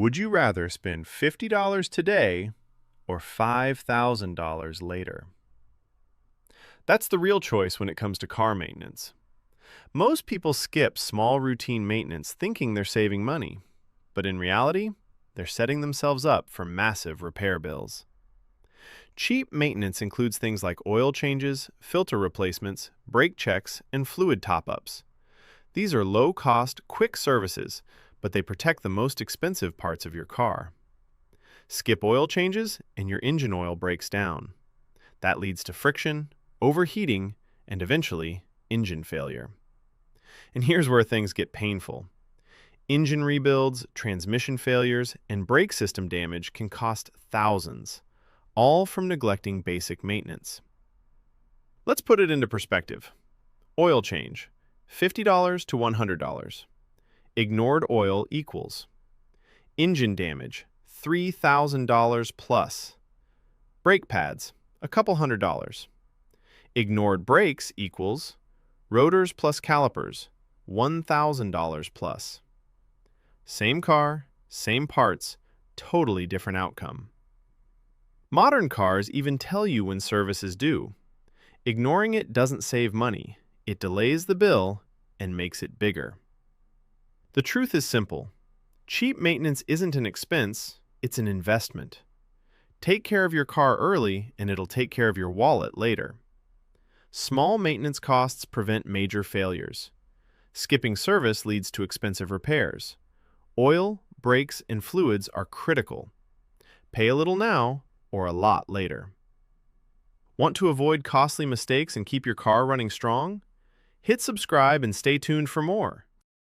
Would you rather spend $50 today or $5,000 later? That's the real choice when it comes to car maintenance. Most people skip small routine maintenance thinking they're saving money, but in reality, they're setting themselves up for massive repair bills. Cheap maintenance includes things like oil changes, filter replacements, brake checks, and fluid top-ups. These are low-cost, quick services, but they protect the most expensive parts of your car. Skip oil changes, and your engine oil breaks down. That leads to friction, overheating, and eventually, engine failure. And here's where things get painful. Engine rebuilds, transmission failures, and brake system damage can cost thousands, all from neglecting basic maintenance. Let's put it into perspective. Oil change, $50 to $100. Ignored oil equals engine damage, $3,000 plus. Brake pads, a couple $100. Ignored brakes equals rotors plus calipers, $1,000 plus. Same car, same parts, totally different outcome. Modern cars even tell you when service is due. Ignoring it doesn't save money. It delays the bill and makes it bigger. The truth is simple. Cheap maintenance isn't an expense, it's an investment. Take care of your car early and it'll take care of your wallet later. Small maintenance costs prevent major failures. Skipping service leads to expensive repairs. Oil, brakes, and fluids are critical. Pay a little now or a lot later. Want to avoid costly mistakes and keep your car running strong? Hit subscribe and stay tuned for more.